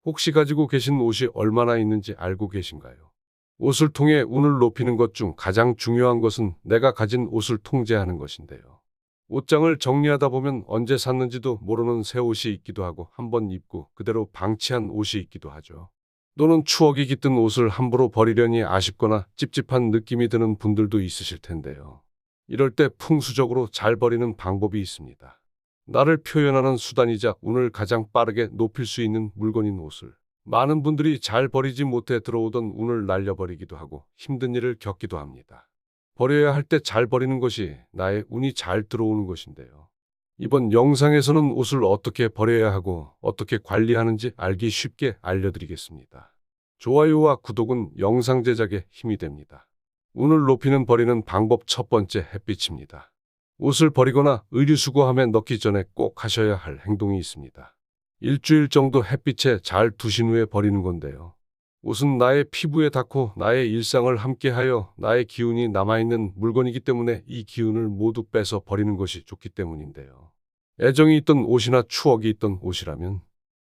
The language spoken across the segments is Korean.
혹시 가지고 계신 옷이 얼마나 있는지 알고 계신가요? 옷을 통해 운을 높이는 것 중 가장 중요한 것은 내가 가진 옷을 통제하는 것인데요. 옷장을 정리하다 보면 언제 샀는지도 모르는 새 옷이 있기도 하고 한 번 입고 그대로 방치한 옷이 있기도 하죠. 또는 추억이 깃든 옷을 함부로 버리려니 아쉽거나 찝찝한 느낌이 드는 분들도 있으실 텐데요. 이럴 때 풍수적으로 잘 버리는 방법이 있습니다. 나를 표현하는 수단이자 운을 가장 빠르게 높일 수 있는 물건인 옷을. 많은 분들이 잘 버리지 못해 들어오던 운을 날려버리기도 하고 힘든 일을 겪기도 합니다. 버려야 할 때 잘 버리는 것이 나의 운이 잘 들어오는 것인데요. 이번 영상에서는 옷을 어떻게 버려야 하고 어떻게 관리하는지 알기 쉽게 알려드리겠습니다. 좋아요와 구독은 영상 제작에 힘이 됩니다. 운을 높이는 버리는 방법 첫 번째 햇빛입니다. 옷을 버리거나 의류수거함에 넣기 전에 꼭 하셔야 할 행동이 있습니다. 일주일 정도 햇빛에 잘 두신 후에 버리는 건데요. 옷은 나의 피부에 닿고 나의 일상을 함께하여 나의 기운이 남아있는 물건이기 때문에 이 기운을 모두 빼서 버리는 것이 좋기 때문인데요. 애정이 있던 옷이나 추억이 있던 옷이라면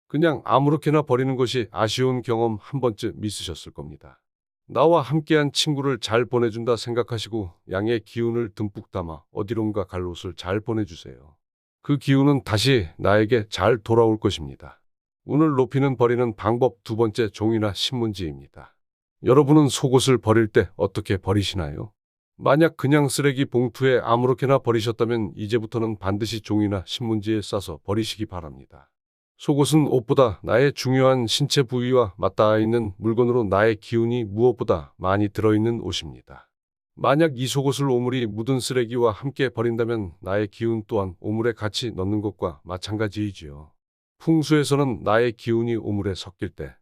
그냥 아무렇게나 버리는 것이 아쉬운 경험 한 번쯤 있으셨을 겁니다. 나와 함께한 친구를 잘 보내준다 생각하시고 양의 기운을 듬뿍 담아 어디론가 갈 옷을 잘 보내주세요. 그 기운은 다시 나에게 잘 돌아올 것입니다. 운을 높이는 버리는 방법 두 번째 종이나 신문지입니다. 여러분은 속옷을 버릴 때 어떻게 버리시나요? 만약 그냥 쓰레기 봉투에 아무렇게나 버리셨다면 이제부터는 반드시 종이나 신문지에 싸서 버리시기 바랍니다. 속옷은 옷보다 나의 중요한 신체 부위와 맞닿아 있는 물건으로 나의 기운이 무엇보다 많이 들어있는 옷입니다. 만약 이 속옷을 오물이 묻은 쓰레기와 함께 버린다면 나의 기운 또한 오물에 같이 넣는 것과 마찬가지이지요. 풍수에서는 나의 기운이 오물에 섞일 때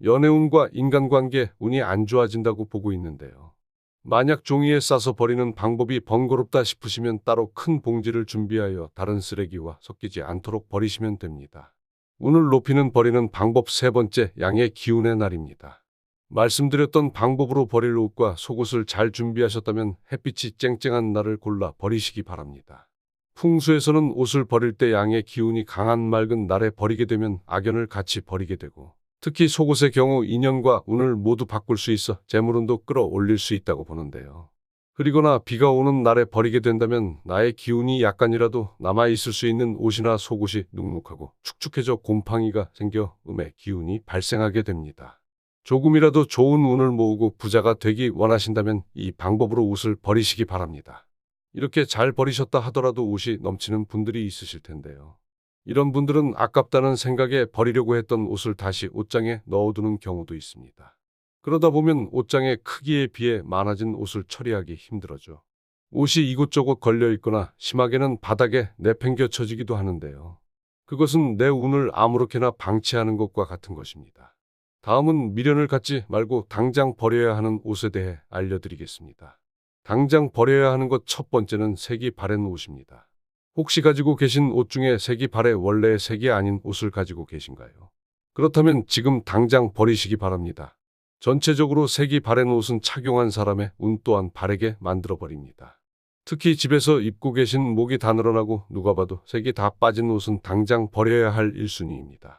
연애운과 인간관계 운이 안 좋아진다고 보고 있는데요. 만약 종이에 싸서 버리는 방법이 번거롭다 싶으시면 따로 큰 봉지를 준비하여 다른 쓰레기와 섞이지 않도록 버리시면 됩니다. 운을 높이는 버리는 방법 세 번째 양의 기운의 날입니다. 말씀드렸던 방법으로 버릴 옷과 속옷을 잘 준비하셨다면 햇빛이 쨍쨍한 날을 골라 버리시기 바랍니다. 풍수에서는 옷을 버릴 때 양의 기운이 강한 맑은 날에 버리게 되면 악연을 같이 버리게 되고 특히 속옷의 경우 인연과 운을 모두 바꿀 수 있어 재물운도 끌어올릴 수 있다고 보는데요. 그리고나 비가 오는 날에 버리게 된다면 나의 기운이 약간이라도 남아있을 수 있는 옷이나 속옷이 눅눅하고 축축해져 곰팡이가 생겨 음의 기운이 발생하게 됩니다. 조금이라도 좋은 운을 모으고 부자가 되기 원하신다면 이 방법으로 옷을 버리시기 바랍니다. 이렇게 잘 버리셨다 하더라도 옷이 넘치는 분들이 있으실 텐데요. 이런 분들은 아깝다는 생각에 버리려고 했던 옷을 다시 옷장에 넣어두는 경우도 있습니다. 그러다 보면 옷장의 크기에 비해 많아진 옷을 처리하기 힘들어져. 옷이 이곳저곳 걸려있거나 심하게는 바닥에 내팽겨쳐지기도 하는데요. 그것은 내 운을 아무렇게나 방치하는 것과 같은 것입니다. 다음은 미련을 갖지 말고 당장 버려야 하는 옷에 대해 알려드리겠습니다. 당장 버려야 하는 것 첫 번째는 색이 바랜 옷입니다. 혹시 가지고 계신 옷 중에 색이 바래 원래의 색이 아닌 옷을 가지고 계신가요? 그렇다면 지금 당장 버리시기 바랍니다. 전체적으로 색이 바랜 옷은 착용한 사람의 운 또한 바래게 만들어버립니다. 특히 집에서 입고 계신 목이 다 늘어나고 누가 봐도 색이 다 빠진 옷은 당장 버려야 할 1순위입니다.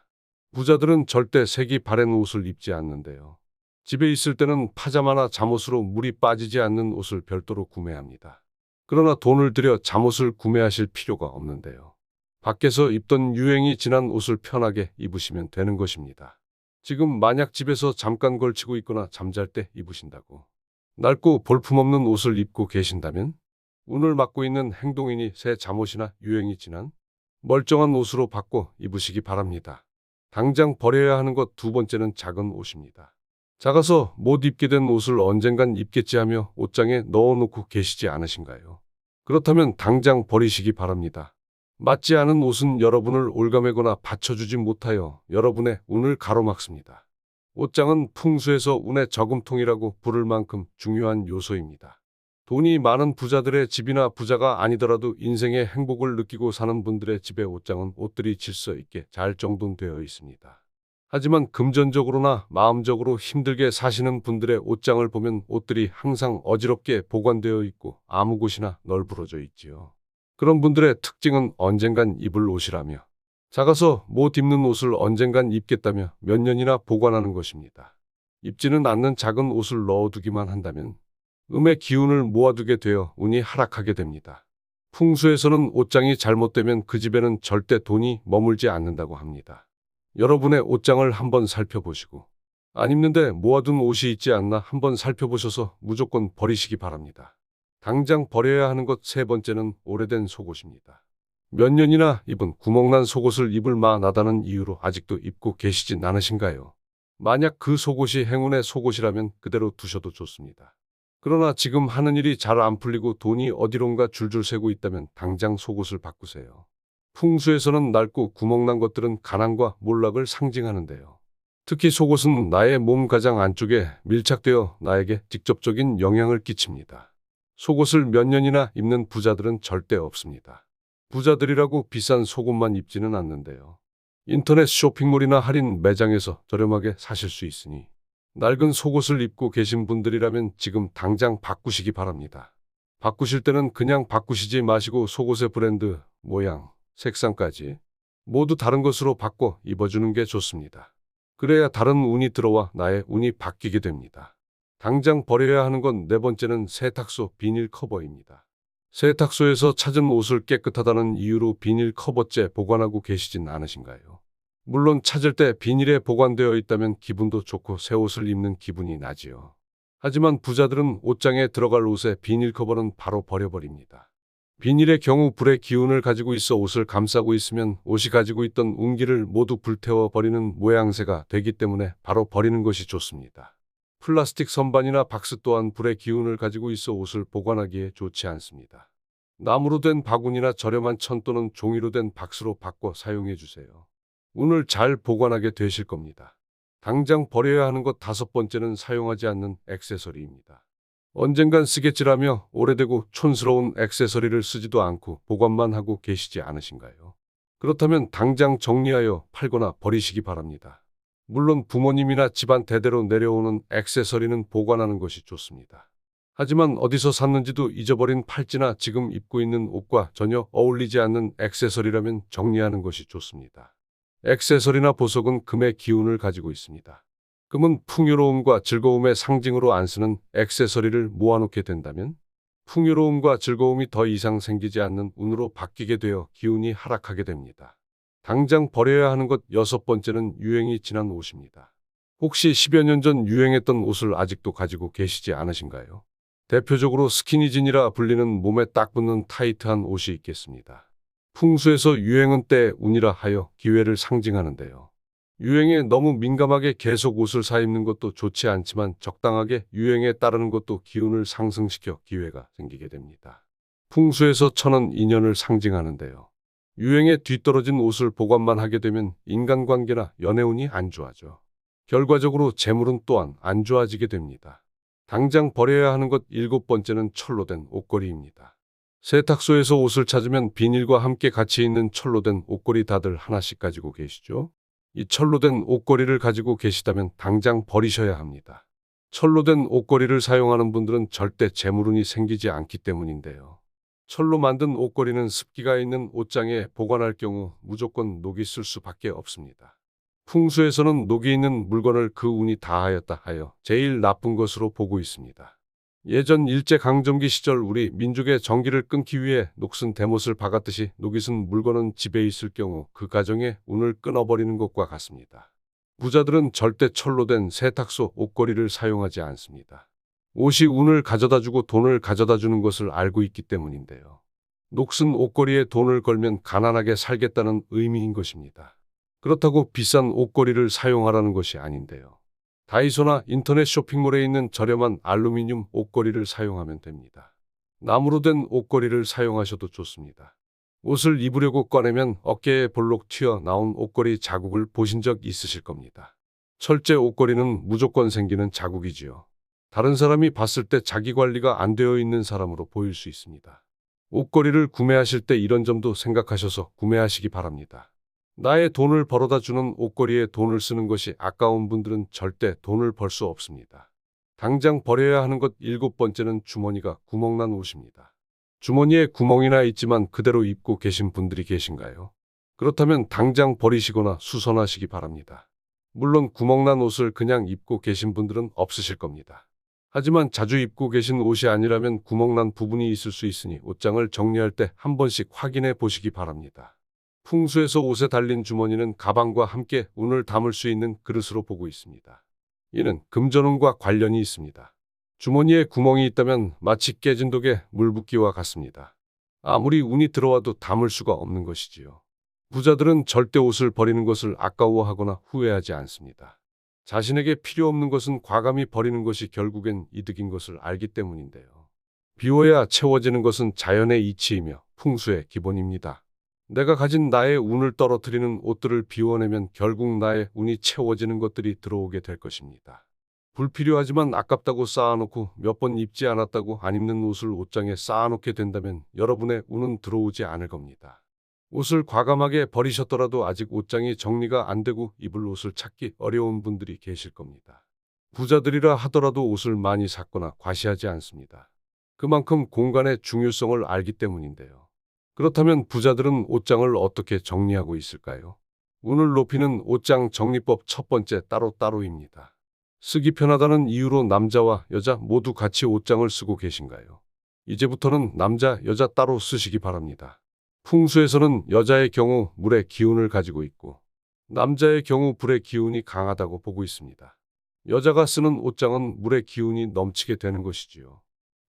부자들은 절대 색이 바랜 옷을 입지 않는데요. 집에 있을 때는 파자마나 잠옷으로 물이 빠지지 않는 옷을 별도로 구매합니다. 그러나 돈을 들여 잠옷을 구매하실 필요가 없는데요. 밖에서 입던 유행이 지난 옷을 편하게 입으시면 되는 것입니다. 지금 만약 집에서 잠깐 걸치고 있거나 잠잘 때 입으신다고 낡고 볼품없는 옷을 입고 계신다면 운을 막고 있는 행동이니 새 잠옷이나 유행이 지난 멀쩡한 옷으로 바꿔 입으시기 바랍니다. 당장 버려야 하는 것 두 번째는 작은 옷입니다. 작아서 못 입게 된 옷을 언젠간 입겠지 하며 옷장에 넣어놓고 계시지 않으신가요? 그렇다면 당장 버리시기 바랍니다. 맞지 않은 옷은 여러분을 올가매거나 받쳐주지 못하여 여러분의 운을 가로막습니다. 옷장은 풍수에서 운의 저금통이라고 부를 만큼 중요한 요소입니다. 돈이 많은 부자들의 집이나 부자가 아니더라도 인생의 행복을 느끼고 사는 분들의 집의 옷장은 옷들이 질서 있게 잘 정돈되어 있습니다. 하지만 금전적으로나 마음적으로 힘들게 사시는 분들의 옷장을 보면 옷들이 항상 어지럽게 보관되어 있고 아무 곳이나 널브러져 있지요. 그런 분들의 특징은 언젠간 입을 옷이라며 작아서 못 입는 옷을 언젠간 입겠다며 몇 년이나 보관하는 것입니다. 입지는 않는 작은 옷을 넣어두기만 한다면 음의 기운을 모아두게 되어 운이 하락하게 됩니다. 풍수에서는 옷장이 잘못되면 그 집에는 절대 돈이 머물지 않는다고 합니다. 여러분의 옷장을 한번 살펴보시고 안 입는데 모아둔 옷이 있지 않나 한번 살펴보셔서 무조건 버리시기 바랍니다. 당장 버려야 하는 것 세 번째는 오래된 속옷입니다. 몇 년이나 입은 구멍난 속옷을 입을 만하다는 이유로 아직도 입고 계시진 않으신가요? 만약 그 속옷이 행운의 속옷이라면 그대로 두셔도 좋습니다. 그러나 지금 하는 일이 잘 안 풀리고 돈이 어디론가 줄줄 새고 있다면 당장 속옷을 바꾸세요. 풍수에서는 낡고 구멍난 것들은 가난과 몰락을 상징하는데요. 특히 속옷은 나의 몸 가장 안쪽에 밀착되어 나에게 직접적인 영향을 끼칩니다. 속옷을 몇 년이나 입는 부자들은 절대 없습니다. 부자들이라고 비싼 속옷만 입지는 않는데요. 인터넷 쇼핑몰이나 할인 매장에서 저렴하게 사실 수 있으니 낡은 속옷을 입고 계신 분들이라면 지금 당장 바꾸시기 바랍니다. 바꾸실 때는 그냥 바꾸시지 마시고 속옷의 브랜드, 모양, 색상까지 모두 다른 것으로 바꿔 입어주는 게 좋습니다. 그래야 다른 운이 들어와 나의 운이 바뀌게 됩니다. 당장 버려야 하는 건 네 번째는 세탁소 비닐 커버입니다. 세탁소에서 찾은 옷을 깨끗하다는 이유로 비닐 커버째 보관하고 계시진 않으신가요? 물론 찾을 때 비닐에 보관되어 있다면 기분도 좋고 새 옷을 입는 기분이 나지요. 하지만 부자들은 옷장에 들어갈 옷의 비닐 커버는 바로 버려버립니다. 비닐의 경우 불의 기운을 가지고 있어 옷을 감싸고 있으면 옷이 가지고 있던 운기를 모두 불태워 버리는 모양새가 되기 때문에 바로 버리는 것이 좋습니다. 플라스틱 선반이나 박스 또한 불의 기운을 가지고 있어 옷을 보관하기에 좋지 않습니다. 나무로 된 바구니나 저렴한 천 또는 종이로 된 박스로 바꿔 사용해 주세요. 운을 잘 보관하게 되실 겁니다. 당장 버려야 하는 것 다섯 번째는 사용하지 않는 액세서리입니다. 언젠간 쓰겠지라며 오래되고 촌스러운 액세서리를 쓰지도 않고 보관만 하고 계시지 않으신가요? 그렇다면 당장 정리하여 팔거나 버리시기 바랍니다. 물론 부모님이나 집안 대대로 내려오는 액세서리는 보관하는 것이 좋습니다. 하지만 어디서 샀는지도 잊어버린 팔찌나 지금 입고 있는 옷과 전혀 어울리지 않는 액세서리라면 정리하는 것이 좋습니다. 액세서리나 보석은 금의 기운을 가지고 있습니다. 금은 풍요로움과 즐거움의 상징으로 안 쓰는 액세서리를 모아놓게 된다면 풍요로움과 즐거움이 더 이상 생기지 않는 운으로 바뀌게 되어 기운이 하락하게 됩니다. 당장 버려야 하는 것 여섯 번째는 유행이 지난 옷입니다. 혹시 10여 년 전 유행했던 옷을 아직도 가지고 계시지 않으신가요? 대표적으로 스키니진이라 불리는 몸에 딱 붙는 타이트한 옷이 있겠습니다. 풍수에서 유행은 때 운이라 하여 기회를 상징하는데요. 유행에 너무 민감하게 계속 옷을 사 입는 것도 좋지 않지만 적당하게 유행에 따르는 것도 기운을 상승시켜 기회가 생기게 됩니다. 풍수에서 천은 인연을 상징하는데요. 유행에 뒤떨어진 옷을 보관만 하게 되면 인간관계나 연애운이 안 좋아져. 결과적으로 재물은 또한 안 좋아지게 됩니다. 당장 버려야 하는 것 일곱 번째는 철로 된 옷걸이입니다. 세탁소에서 옷을 찾으면 비닐과 함께 같이 있는 철로 된 옷걸이 다들 하나씩 가지고 계시죠? 이 철로 된 옷걸이를 가지고 계시다면 당장 버리셔야 합니다. 철로 된 옷걸이를 사용하는 분들은 절대 재물운이 생기지 않기 때문인데요. 철로 만든 옷걸이는 습기가 있는 옷장에 보관할 경우 무조건 녹이 쓸 수밖에 없습니다. 풍수에서는 녹이 있는 물건을 그 운이 다하였다 하여 제일 나쁜 것으로 보고 있습니다. 예전 일제강점기 시절 우리 민족의 전기를 끊기 위해 녹슨 대못을 박았듯이 녹이 쓴 물건은 집에 있을 경우 그 가정의 운을 끊어버리는 것과 같습니다. 부자들은 절대 철로 된 세탁소 옷걸이를 사용하지 않습니다. 옷이 운을 가져다주고 돈을 가져다주는 것을 알고 있기 때문인데요. 녹슨 옷걸이에 돈을 걸면 가난하게 살겠다는 의미인 것입니다. 그렇다고 비싼 옷걸이를 사용하라는 것이 아닌데요. 다이소나 인터넷 쇼핑몰에 있는 저렴한 알루미늄 옷걸이를 사용하면 됩니다. 나무로 된 옷걸이를 사용하셔도 좋습니다. 옷을 입으려고 꺼내면 어깨에 볼록 튀어나온 옷걸이 자국을 보신 적 있으실 겁니다. 철제 옷걸이는 무조건 생기는 자국이지요. 다른 사람이 봤을 때 자기 관리가 안 되어 있는 사람으로 보일 수 있습니다. 옷걸이를 구매하실 때 이런 점도 생각하셔서 구매하시기 바랍니다. 나의 돈을 벌어다 주는 옷걸이에 돈을 쓰는 것이 아까운 분들은 절대 돈을 벌 수 없습니다. 당장 버려야 하는 것 일곱 번째는 주머니가 구멍난 옷입니다. 주머니에 구멍이나 있지만 그대로 입고 계신 분들이 계신가요? 그렇다면 당장 버리시거나 수선하시기 바랍니다. 물론 구멍난 옷을 그냥 입고 계신 분들은 없으실 겁니다. 하지만 자주 입고 계신 옷이 아니라면 구멍난 부분이 있을 수 있으니 옷장을 정리할 때 한 번씩 확인해 보시기 바랍니다. 풍수에서 옷에 달린 주머니는 가방과 함께 운을 담을 수 있는 그릇으로 보고 있습니다. 이는 금전운과 관련이 있습니다. 주머니에 구멍이 있다면 마치 깨진 독에 물 붓기와 같습니다. 아무리 운이 들어와도 담을 수가 없는 것이지요. 부자들은 절대 옷을 버리는 것을 아까워하거나 후회하지 않습니다. 자신에게 필요 없는 것은 과감히 버리는 것이 결국엔 이득인 것을 알기 때문인데요. 비워야 채워지는 것은 자연의 이치이며 풍수의 기본입니다. 내가 가진 나의 운을 떨어뜨리는 옷들을 비워내면 결국 나의 운이 채워지는 것들이 들어오게 될 것입니다. 불필요하지만 아깝다고 쌓아놓고 몇 번 입지 않았다고 안 입는 옷을 옷장에 쌓아놓게 된다면 여러분의 운은 들어오지 않을 겁니다. 옷을 과감하게 버리셨더라도 아직 옷장이 정리가 안 되고 입을 옷을 찾기 어려운 분들이 계실 겁니다. 부자들이라 하더라도 옷을 많이 샀거나 과시하지 않습니다. 그만큼 공간의 중요성을 알기 때문인데요. 그렇다면 부자들은 옷장을 어떻게 정리하고 있을까요? 운을 높이는 옷장 정리법 첫 번째 따로따로입니다. 쓰기 편하다는 이유로 남자와 여자 모두 같이 옷장을 쓰고 계신가요? 이제부터는 남자, 여자 따로 쓰시기 바랍니다. 풍수에서는 여자의 경우 물의 기운을 가지고 있고 남자의 경우 불의 기운이 강하다고 보고 있습니다. 여자가 쓰는 옷장은 물의 기운이 넘치게 되는 것이지요.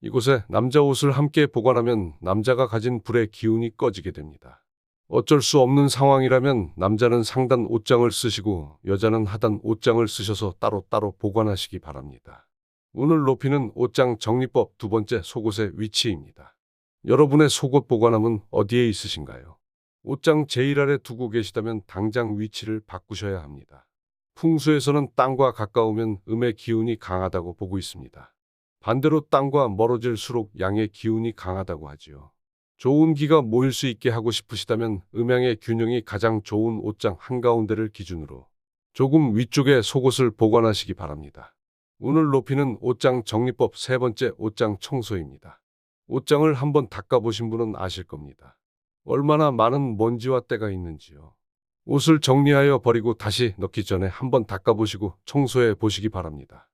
이곳에 남자 옷을 함께 보관하면 남자가 가진 불의 기운이 꺼지게 됩니다. 어쩔 수 없는 상황이라면 남자는 상단 옷장을 쓰시고 여자는 하단 옷장을 쓰셔서 따로따로 보관하시기 바랍니다. 운을 높이는 옷장 정리법 두 번째 속옷의 위치입니다. 여러분의 속옷 보관함은 어디에 있으신가요? 옷장 제일 아래 두고 계시다면 당장 위치를 바꾸셔야 합니다. 풍수에서는 땅과 가까우면 음의 기운이 강하다고 보고 있습니다. 반대로 땅과 멀어질수록 양의 기운이 강하다고 하지요. 좋은 기가 모일 수 있게 하고 싶으시다면 음양의 균형이 가장 좋은 옷장 한가운데를 기준으로 조금 위쪽에 속옷을 보관하시기 바랍니다. 운을 높이는 옷장 정리법 세 번째 옷장 청소입니다. 옷장을 한번 닦아보신 분은 아실 겁니다. 얼마나 많은 먼지와 때가 있는지요. 옷을 정리하여 버리고 다시 넣기 전에 한번 닦아보시고 청소해 보시기 바랍니다.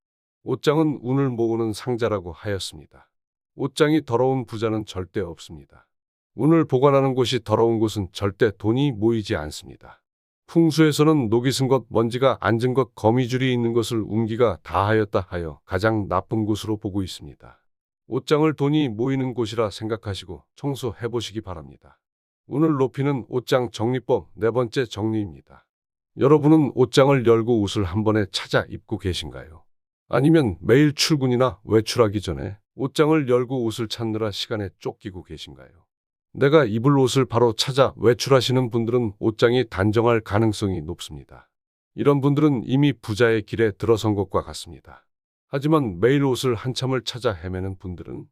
옷장은 운을 모으는 상자라고 하였습니다. 옷장이 더러운 부자는 절대 없습니다. 운을 보관하는 곳이 더러운 곳은 절대 돈이 모이지 않습니다. 풍수에서는 녹이 쓴 것, 먼지가 앉은 것, 거미줄이 있는 것을 운기가 다하였다 하여 가장 나쁜 곳으로 보고 있습니다. 옷장을 돈이 모이는 곳이라 생각하시고 청소해 보시기 바랍니다. 운을 높이는 옷장 정리법 네 번째 정리입니다. 여러분은 옷장을 열고 옷을 한 번에 찾아 입고 계신가요? 아니면 매일 출근이나 외출하기 전에 옷장을 열고 옷을 찾느라 시간에 쫓기고 계신가요? 내가 입을 옷을 바로 찾아 외출하시는 분들은 옷장이 단정할 가능성이 높습니다. 이런 분들은 이미 부자의 길에 들어선 것과 같습니다. 하지만 매일 옷을 한참을 찾아 헤매는 분들은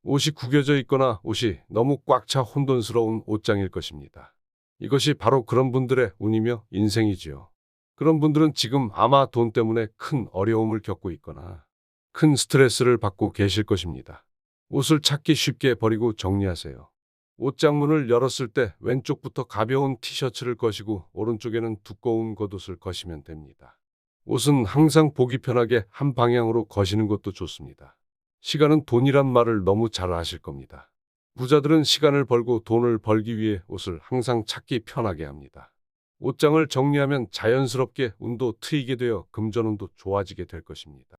옷이 구겨져 있거나 옷이 너무 꽉 차 혼돈스러운 옷장일 것입니다. 이것이 바로 그런 분들의 운이며 인생이지요. 그런 분들은 지금 아마 돈 때문에 큰 어려움을 겪고 있거나 큰 스트레스를 받고 계실 것입니다. 옷을 찾기 쉽게 버리고 정리하세요. 옷장 문을 열었을 때 왼쪽부터 가벼운 티셔츠를 거시고 오른쪽에는 두꺼운 겉옷을 거시면 됩니다. 옷은 항상 보기 편하게 한 방향으로 거시는 것도 좋습니다. 시간은 돈이란 말을 너무 잘 아실 겁니다. 부자들은 시간을 벌고 돈을 벌기 위해 옷을 항상 찾기 편하게 합니다. 옷장을 정리하면 자연스럽게 운도 트이게 되어 금전운도 좋아지게 될 것입니다.